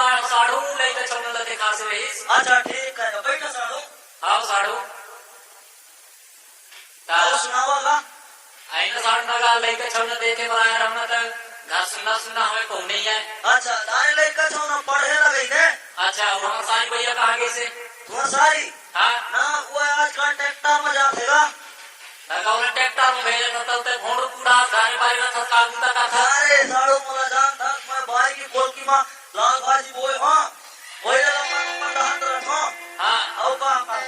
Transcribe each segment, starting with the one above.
साड़ू लेके चलने लगे खास रहीस। अच्छा ठीक है बैठा साड़ू। हाँ साड़ू ताऊ सुनावागा आईना साड़ नगा लेके चलने देखे बनाया रहना था घर सुना सुना हमें कौन नहीं है। अच्छा लाने लेके चलना पढ़े लगे थे। अच्छा वहाँ सारी भैया कहाँ गए से तुम्हारा सारी हाँ ना वो आजकल ट्रैक्टर में जातेगा नगा ट्रैक्टर में भेजे था तब तक घोड़ कूड़ा सारे बारी में थका गुंडा का था। अरे साड़ू मला जान था मैं भाई की पोलकी माँ लाल भाजी बोए हाँ वही लगा मन दहन रखो हाँ अब कहाँ कर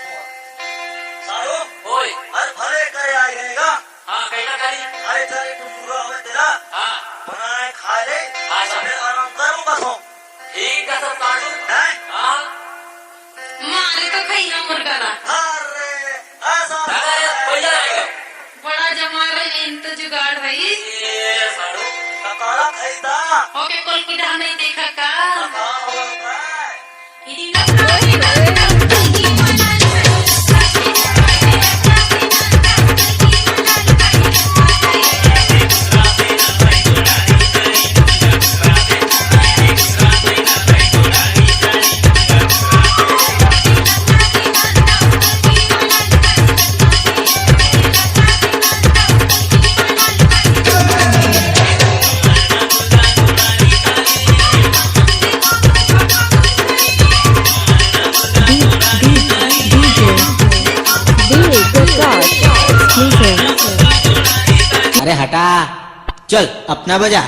साड़ू ओए अरे भले करे आ जाएगा। हाँ कहना करी अरे तेरे तू पूरा हो तेरा हाँ बनाए खा ले अच्छा फिर आराम करूँगा तो ठीक है सब साड़ू हैं हाँ मारे तो खाई ना मुर्गा ना अरे ऐसा भैया आएगा बड़ा जमा रहे इन तो जुगाड़ भाई ये साड़ू ककाला खरीदा ओके कल की डा नहीं देखा का कका होगा इदी ना अरे हटा चल अपना बजा।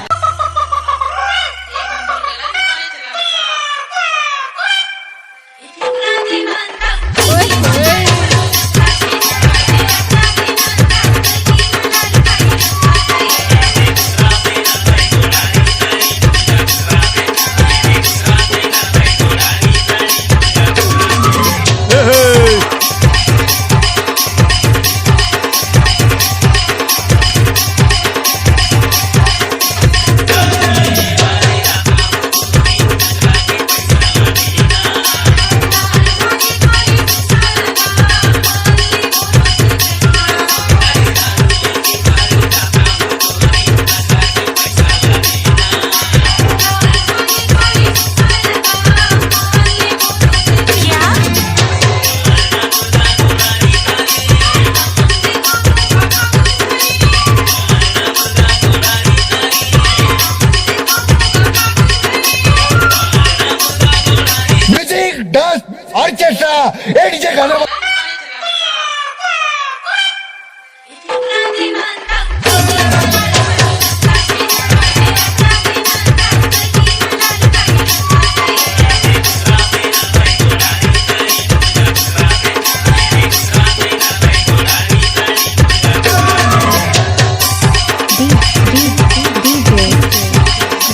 डांस ऑर्केस्ट्रा ए डीजे गाना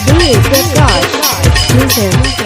DJ Prakash exclusive